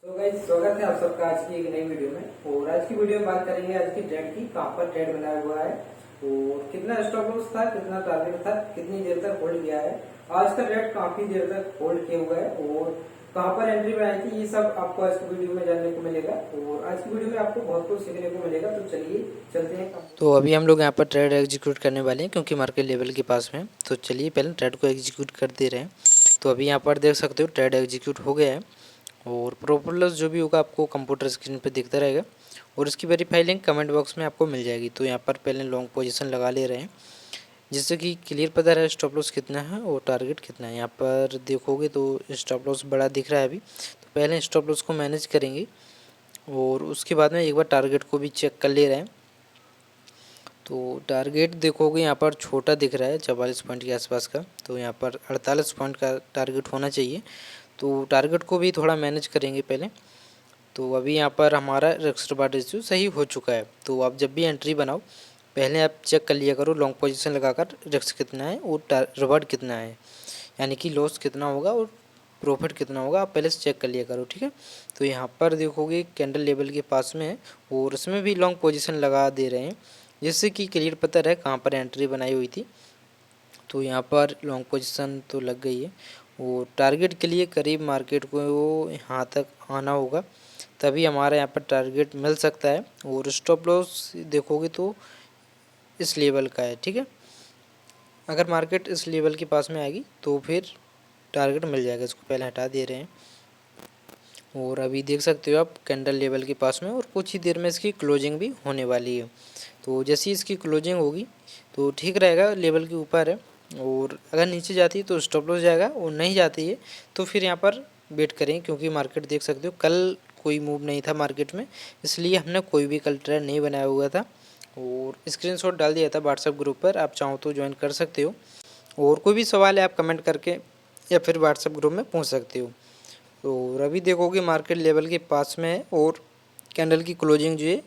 तो गाइस स्वागत है आप सबका आज की एक नई वीडियो में। और आज की वीडियो में बात करेंगे आज की ट्रेड की, कहां पर ट्रेड बनाया हुआ है और कितना स्टॉप लॉस था, कितना टारगेट था, कितनी देर तक होल्ड किया है, आज का ट्रेड काफी देर तक होल्ड किया हुआ है और कहां पर एंट्री बनाई थी, ये सब आपको आज की वीडियो में जानने को मिलेगा। और आज की वीडियो में आपको बहुत कुछ सीखने को मिलेगा। तो चलिए चलते हैं। तो अभी हम लोग यहाँ पर ट्रेड एग्जीक्यूट करने वाले हैं क्योंकि मार्केट लेवल के पास में। तो चलिए पहले ट्रेड को एग्जीक्यूट कर दे रहे हैं। तो अभी यहाँ पर देख सकते हो ट्रेड एग्जीक्यूट हो गया है और प्रॉपर लॉस जो भी होगा आपको कंप्यूटर स्क्रीन पे दिखता रहेगा और इसकी वेरीफाई लिंक कमेंट बॉक्स में आपको मिल जाएगी। तो यहाँ पर पहले लॉन्ग पोजीशन लगा ले रहे हैं जिससे कि क्लियर पता रहे स्टॉप लॉस कितना है और टारगेट कितना है। यहाँ पर देखोगे तो स्टॉप लॉस बड़ा दिख रहा है अभी, तो पहले स्टॉप लॉस को मैनेज करेंगे और उसके बाद में एक बार टारगेट को भी चेक कर ले रहे हैं। तो टारगेट देखोगे यहाँ पर छोटा दिख रहा है 44 पॉइंट के आसपास का, तो यहाँ पर 48 पॉइंट का टारगेट होना चाहिए। तो टारगेट को भी थोड़ा मैनेज करेंगे पहले। तो अभी यहाँ पर हमारा रिस्क रिवार्ड रेशियो सही हो चुका है। तो आप जब भी एंट्री बनाओ पहले आप चेक कर लिया करो लॉन्ग पोजीशन लगाकर रिस्क कितना है और रिवार्ड कितना है, यानी कि लॉस कितना होगा और प्रॉफिट कितना होगा, आप पहले से चेक कर लिया करो, ठीक है। तो यहाँ पर देखोगे कैंडल लेवल के पास में है और उसमें भी लॉन्ग पोजीशन लगा दे रहे हैं जिससे कि क्लियर पता रहे कहाँ पर एंट्री बनाई हुई थी। तो यहाँ पर लॉन्ग पोजीशन तो लग गई है और टारगेट के लिए करीब मार्केट को यहाँ तक आना होगा तभी हमारा यहाँ पर टारगेट मिल सकता है। और स्टॉप लॉस देखोगे तो इस लेवल का है, ठीक है। अगर मार्केट इस लेवल के पास में आएगी तो फिर टारगेट मिल जाएगा। इसको पहले हटा दे रहे हैं और अभी देख सकते हो आप कैंडल लेवल के पास में और कुछ ही देर में इसकी क्लोजिंग भी होने वाली है। तो जैसे ही इसकी क्लोजिंग होगी तो ठीक रहेगा, लेवल के ऊपर है और अगर नीचे जाती है तो स्टॉप लॉस जाएगा और नहीं जाती है तो फिर यहाँ पर वेट करें क्योंकि मार्केट देख सकते हो कल कोई मूव नहीं था मार्केट में, इसलिए हमने कोई भी कल ट्रेड नहीं बनाया हुआ था और स्क्रीनशॉट डाल दिया था व्हाट्सएप ग्रुप पर, आप चाहो तो ज्वाइन कर सकते हो। और कोई भी सवाल है आप कमेंट करके या फिर व्हाट्सएप ग्रुप में पूछ सकते हो। तो अभी देखोगे मार्केट लेवल के पास में है और कैंडल की क्लोजिंग जो है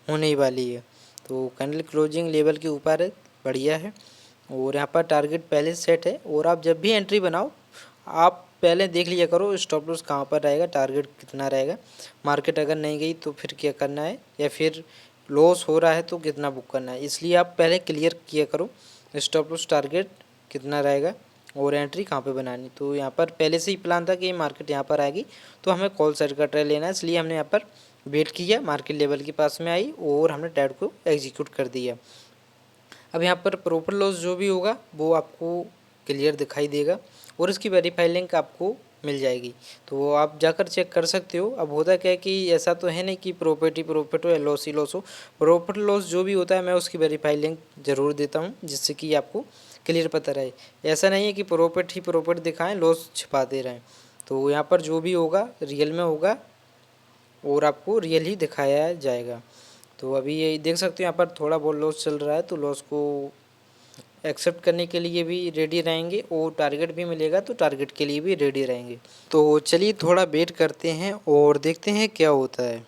होने ही वाली है। तो कैंडल क्लोजिंग लेवल के ऊपर है, बढ़िया है और यहाँ पर टारगेट पहले सेट है। और आप जब भी एंट्री बनाओ आप पहले देख लिया करो स्टॉप लॉस कहाँ पर रहेगा, टारगेट कितना रहेगा, मार्केट अगर नहीं गई तो फिर क्या करना है या फिर लॉस हो रहा है तो कितना बुक करना है। इसलिए आप पहले क्लियर किया करो स्टॉप लॉस टारगेट कितना रहेगा और एंट्री कहाँ पे बनानी। तो यहाँ पर पहले से ही प्लान था कि मार्केट यहाँ पर आएगी तो हमें कॉल साइड का ट्रेड लेना है, इसलिए हमने यहाँ पर वेट किया, मार्केट लेवल के पास में आई और हमने ट्रेड को एग्जीक्यूट कर दिया। अब यहाँ पर प्रॉपर लॉस जो भी होगा वो आपको क्लियर दिखाई देगा और इसकी वेरीफाई लिंक आपको मिल जाएगी, तो आप जाकर चेक कर सकते हो। अब होता क्या है कि ऐसा तो है नहीं कि प्रॉफिट ही प्रॉफिट हो या लॉस ही लॉस हो, प्रॉफिट लॉस जो भी होता है मैं उसकी वेरीफाई लिंक ज़रूर देता हूँ जिससे कि आपको क्लियर पता रहे। ऐसा नहीं है कि प्रॉफिट ही प्रॉफिट दिखाएं लॉस छिपा दे रहे हैं। तो यहाँ पर जो भी होगा रियल में होगा और आपको रियल ही दिखाया जाएगा। तो अभी ये देख सकते हो यहाँ पर थोड़ा बहुत लॉस चल रहा है, तो लॉस को एक्सेप्ट करने के लिए भी रेडी रहेंगे और टारगेट भी मिलेगा तो टारगेट के लिए भी रेडी रहेंगे। तो चलिए थोड़ा वेट करते हैं और देखते हैं क्या होता है।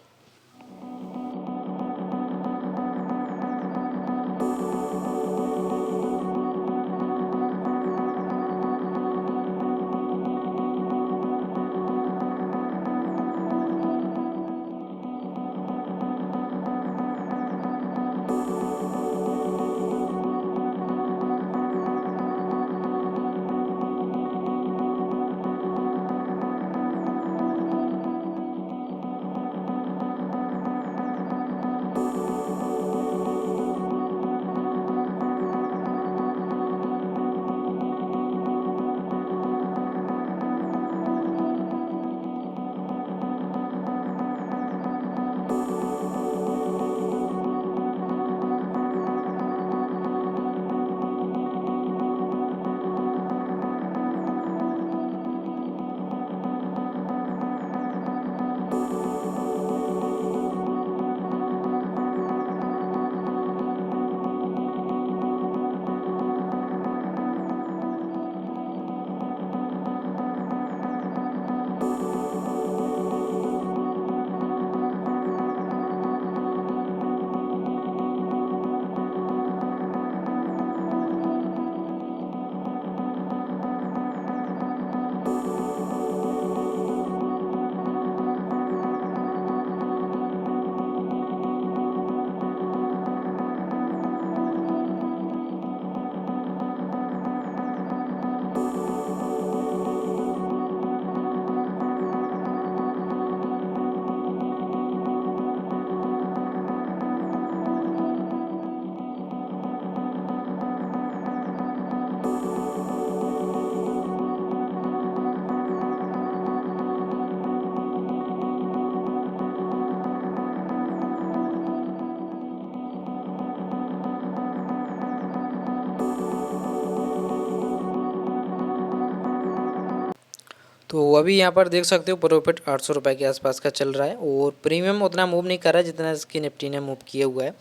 तो अभी यहाँ पर देख सकते हो प्रॉफिट 800 रुपये के आसपास का चल रहा है और प्रीमियम उतना मूव नहीं कर रहा है जितना इसकी निफ्टी ने मूव किया हुआ है।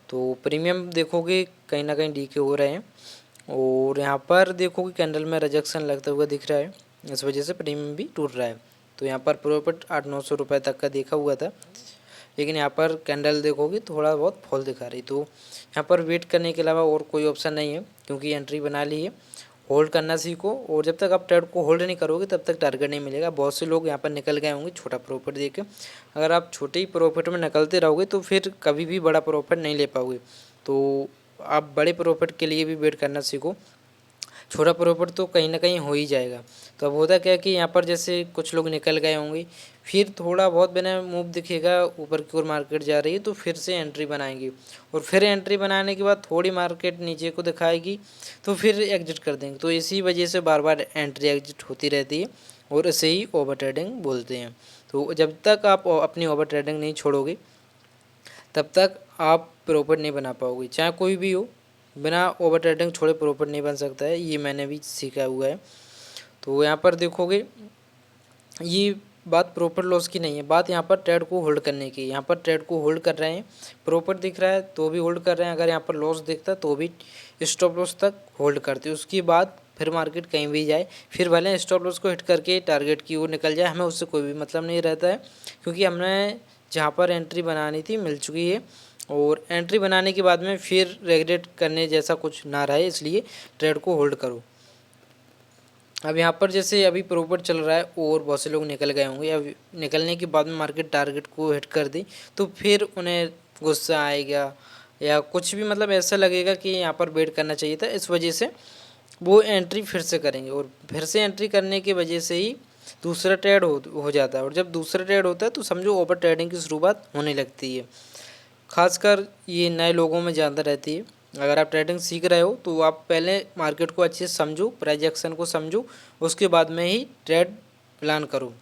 तो प्रीमियम देखोगे कहीं ना कहीं डीके हो रहे हैं और यहाँ पर देखोगे कैंडल में रिजेक्शन लगता हुआ दिख रहा है, इस वजह से प्रीमियम भी टूट रहा है। तो यहाँ पर प्रॉफिट 800-900 रुपये तक का देखा हुआ था, लेकिन यहाँ पर कैंडल देखोगे थोड़ा बहुत फॉल दिखा रही। तो यहाँ पर वेट करने के अलावा और कोई ऑप्शन नहीं है, क्योंकि एंट्री बना ली है। होल्ड करना सीखो और जब तक आप ट्रेड को होल्ड नहीं करोगे तब तक टारगेट नहीं मिलेगा। बहुत से लोग यहाँ पर निकल गए होंगे छोटा प्रॉफिट देके। अगर आप छोटे ही प्रॉफिट में निकलते रहोगे तो फिर कभी भी बड़ा प्रॉफिट नहीं ले पाओगे। तो आप बड़े प्रॉफिट के लिए भी वेट करना सीखो, छोटा प्रॉफिट तो कहीं ना कहीं हो ही जाएगा। तो अब होता क्या कि यहाँ पर जैसे कुछ लोग निकल गए होंगे, फिर थोड़ा बहुत बिना मूव दिखेगा ऊपर की ओर मार्केट जा रही है तो फिर से एंट्री बनाएंगे और फिर एंट्री बनाने के बाद थोड़ी मार्केट नीचे को दिखाएगी तो फिर एग्जिट कर देंगे। तो इसी वजह से बार बार एंट्री एग्जिट होती रहती है और इसे ही ओवर ट्रेडिंग बोलते हैं। तो जब तक आप अपनी ओवर ट्रेडिंग नहीं छोड़ोगे तब तक आप प्रॉफिट नहीं बना पाओगे, चाहे कोई भी हो। बिना ओवर ट्रेडिंग छोड़े प्रॉफिट नहीं बन सकता है, ये मैंने भी सीखा हुआ है। तो यहाँ पर देखोगे ये बात प्रॉफिट लॉस की नहीं है, बात यहाँ पर ट्रेड को होल्ड करने की। यहाँ पर ट्रेड को होल्ड कर रहे हैं, प्रॉफिट दिख रहा है तो भी होल्ड कर रहे हैं, अगर यहाँ पर लॉस दिखता है तो भी स्टॉप लॉस तक होल्ड करते हैं। उसके बाद फिर मार्केट कहीं भी जाए, फिर भले स्टॉप लॉस को हिट करके टारगेट की ओर निकल जाए, हमें उससे कोई भी मतलब नहीं रहता है, क्योंकि हमने जहाँ पर एंट्री बनानी थी मिल चुकी है और एंट्री बनाने के बाद में फिर रेगुलेट करने जैसा कुछ ना रहे, इसलिए ट्रेड को होल्ड करो। अब यहाँ पर जैसे अभी प्रॉफिट चल रहा है और बहुत से लोग निकल गए होंगे, अब निकलने के बाद में मार्केट टारगेट को हिट कर दी तो फिर उन्हें गुस्सा आएगा या कुछ भी, मतलब ऐसा लगेगा कि यहाँ पर वेट करना चाहिए था, इस वजह से वो एंट्री फिर से करेंगे और फिर से एंट्री करने की वजह से ही दूसरा ट्रेड हो जाता है। और जब दूसरा ट्रेड होता है तो समझो ओवर ट्रेडिंग की शुरुआत होने लगती है। खासकर ये नए लोगों में ज़्यादा रहती है। अगर आप ट्रेडिंग सीख रहे हो तो आप पहले मार्केट को अच्छे से समझो, प्राइस एक्शन को समझो, उसके बाद में ही ट्रेड प्लान करो।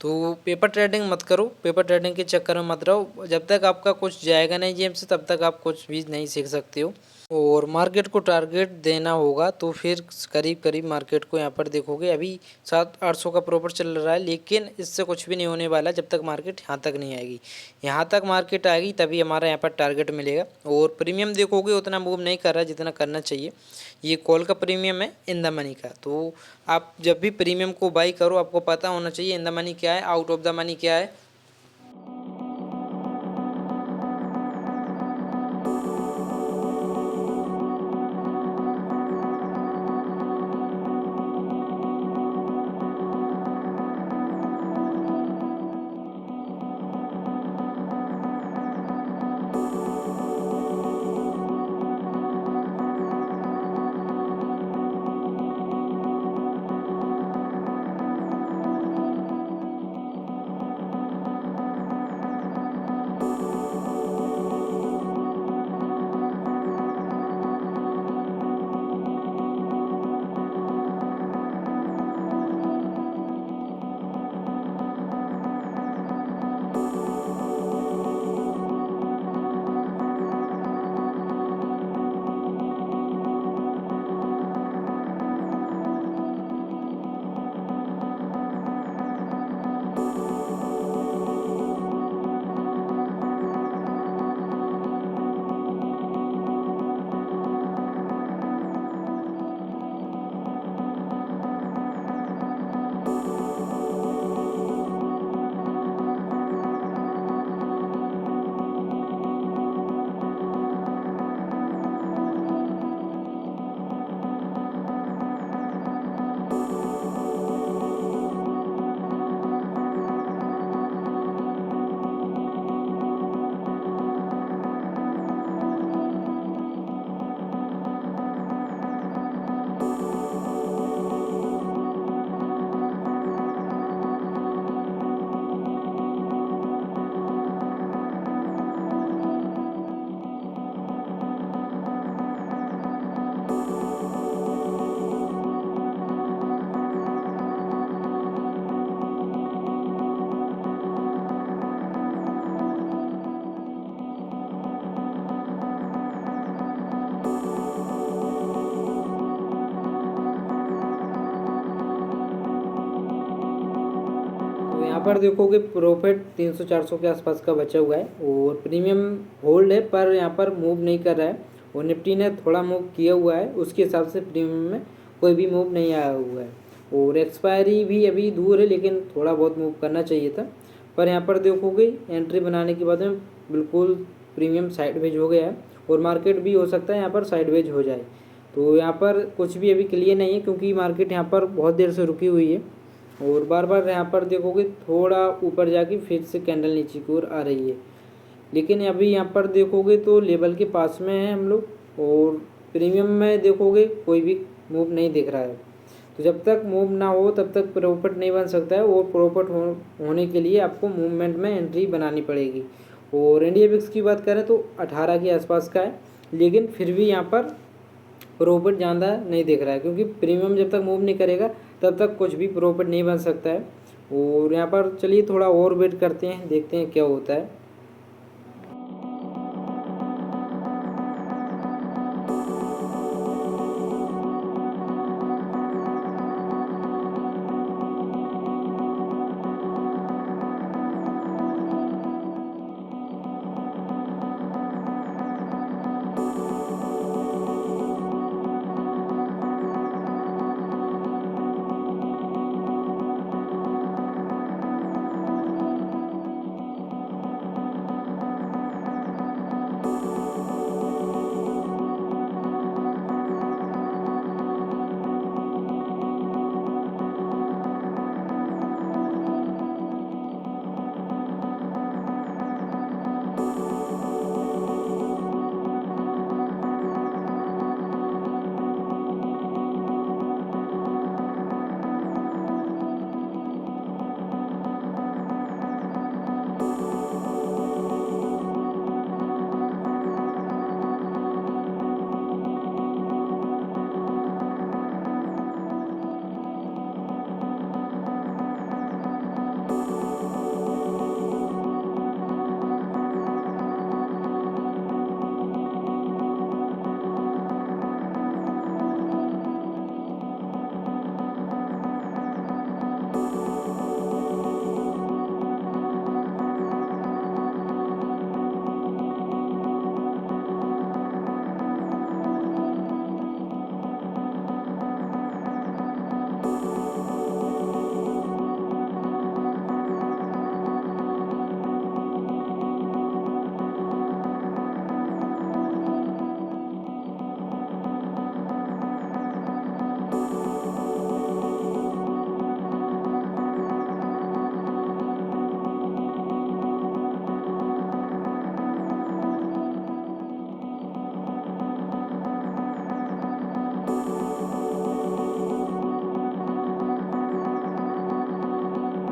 तो पेपर ट्रेडिंग मत करो, पेपर ट्रेडिंग के चक्कर में मत रहो। जब तक आपका कुछ जाएगा नहीं जेब से तब तक आप कुछ भी नहीं सीख सकते हो। और मार्केट को टारगेट देना होगा तो फिर करीब करीब मार्केट को यहाँ पर देखोगे अभी 700-800 का प्रॉफिट चल रहा है, लेकिन इससे कुछ भी नहीं होने वाला जब तक मार्केट यहाँ तक नहीं आएगी। यहाँ तक मार्केट आएगी तभी हमारा यहाँ पर टारगेट मिलेगा। और प्रीमियम देखोगे उतना मूव नहीं कर रहा जितना करना चाहिए। ये कॉल का प्रीमियम है इन द मनी का। तो आप जब भी प्रीमियम को बाई करो आपको पता होना चाहिए इन द मनी क्या है, आउट ऑफ द मनी क्या है। पर देखोगे प्रॉफिट 300-400 के आसपास का बचा हुआ है और प्रीमियम होल्ड है पर यहाँ पर मूव नहीं कर रहा है और निफ्टी ने थोड़ा मूव किया हुआ है, उसके हिसाब से प्रीमियम में कोई भी मूव नहीं आया हुआ है और एक्सपायरी भी अभी दूर है लेकिन थोड़ा बहुत मूव करना चाहिए था। पर यहाँ पर देखोगे एंट्री बनाने के बाद में बिल्कुल प्रीमियम साइडवेज हो गया है और मार्केट भी हो सकता है यहाँ पर साइडवेज हो जाए। तो यहाँ पर कुछ भी अभी क्लियर नहीं है क्योंकि मार्केट यहाँ पर बहुत देर से रुकी हुई है और बार बार यहाँ पर देखोगे थोड़ा ऊपर जाके फिर से कैंडल नीचे की ओर आ रही है, लेकिन अभी यहाँ पर देखोगे तो लेवल के पास में है हम लोग और प्रीमियम में देखोगे कोई भी मूव नहीं दिख रहा है। तो जब तक मूव ना हो तब तक प्रॉफिट नहीं बन सकता है और प्रॉफिट होने के लिए आपको मूवमेंट में एंट्री बनानी पड़ेगी। और इंडिया विक्स की बात करें तो 18 के आसपास का है, लेकिन फिर भी यहाँ पर प्रॉफिट ज़्यादा नहीं दिख रहा है क्योंकि प्रीमियम जब तक मूव नहीं करेगा तब तक कुछ भी प्रॉफिट नहीं बन सकता है। और यहाँ पर चलिए थोड़ा और वेट करते हैं, देखते हैं क्या होता है।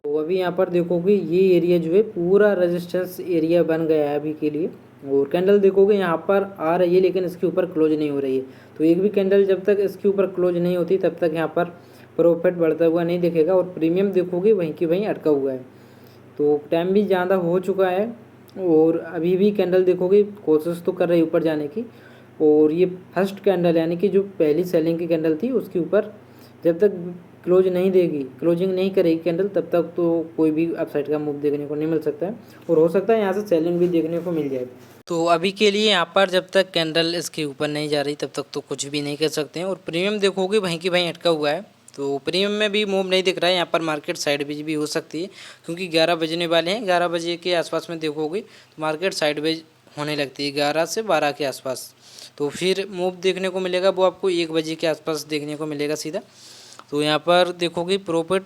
तो अभी यहाँ पर देखोगे ये एरिया जो है पूरा रेजिस्टेंस एरिया बन गया है अभी के लिए और कैंडल देखोगे यहाँ पर आ रही है लेकिन इसके ऊपर क्लोज नहीं हो रही है। तो एक भी कैंडल जब तक इसके ऊपर क्लोज नहीं होती तब तक यहाँ पर प्रॉफिट बढ़ता हुआ नहीं दिखेगा और प्रीमियम देखोगे वहीं की वहीं अटका हुआ है। तो टाइम भी ज़्यादा हो चुका है और अभी भी कैंडल देखोगे कोशिश तो कर रही है ऊपर जाने की और ये फर्स्ट कैंडल यानी कि जो पहली सेलिंग की कैंडल थी उसके ऊपर जब तक क्लोज नहीं देगी, क्लोजिंग नहीं करेगी कैंडल, तब तक तो कोई भी अपसाइड का मूव देखने को नहीं मिल सकता है और हो सकता है यहाँ से सेलिंग भी देखने को मिल जाए। तो अभी के लिए यहाँ पर जब तक कैंडल इसके ऊपर नहीं जा रही तब तक तो कुछ भी नहीं कर सकते हैं। और प्रीमियम देखोगे वहीं की वहीं अटका हुआ है, तो प्रीमियम में भी मूव नहीं दिख रहा है। यहाँ पर मार्केट साइडवेज भी हो सकती है क्योंकि 11 बजने वाले हैं। 11 बजे के आसपास में देखोगे तो मार्केट साइडवेज होने लगती है 11 से 12 के आसपास, तो फिर मूव देखने को मिलेगा वो आपको 1 बजे के आसपास देखने को मिलेगा सीधा। तो यहाँ पर देखोगे प्रॉफिट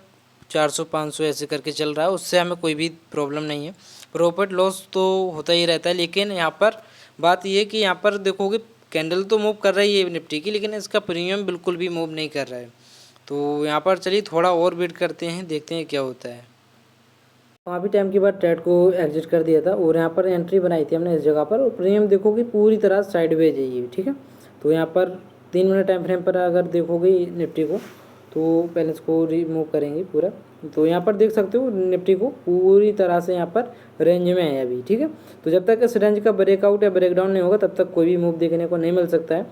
400-500 ऐसे करके चल रहा है, उससे हमें कोई भी प्रॉब्लम नहीं है। प्रॉफिट लॉस तो होता ही रहता है, लेकिन यहाँ पर बात ये है कि यहाँ पर देखोगे कैंडल तो मूव कर रही है निफ्टी की, लेकिन इसका प्रीमियम बिल्कुल भी मूव नहीं कर रहा है। तो यहाँ पर चलिए थोड़ा और वेट करते हैं, देखते हैं क्या होता है। काफ़ी टाइम के बाद ट्रेड को एग्जिट कर दिया था और यहाँ पर एंट्री बनाई थी हमने इस जगह पर और प्रीमियम देखोगे पूरी तरह साइडवेज है ये, ठीक है। तो यहाँ पर 3 मिनट टाइम फ्रेम पर अगर देखोगे निफ्टी को तो पहले इसको रिमूव करेंगे पूरा, तो यहाँ पर देख सकते हो निफ्टी को पूरी तरह से यहाँ पर रेंज में है अभी, ठीक है। तो जब तक इस रेंज का ब्रेकआउट या ब्रेकडाउन नहीं होगा तब तक कोई भी मूव देखने को नहीं मिल सकता है।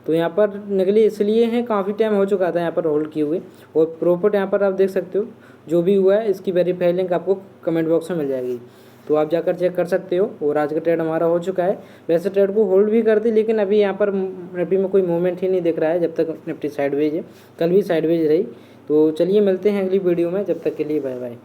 तो यहाँ पर निकली इसलिए हैं, काफ़ी टाइम हो चुका था यहाँ पर होल्ड किए हुए। और प्रॉफिट यहाँ पर आप देख सकते हो जो भी हुआ है, इसकी वेरीफाई लिंक आपको कमेंट बॉक्स में मिल जाएगी, तो आप जाकर चेक कर सकते हो। और आज का ट्रेड हमारा हो चुका है। वैसे ट्रेड को होल्ड भी कर दी, लेकिन अभी यहाँ पर निफ्टी में कोई मूवमेंट ही नहीं दिख रहा है जब तक निफ्टी साइडवेज है। कल भी साइडवेज रही। तो चलिए मिलते हैं अगली वीडियो में, जब तक के लिए बाय बाय।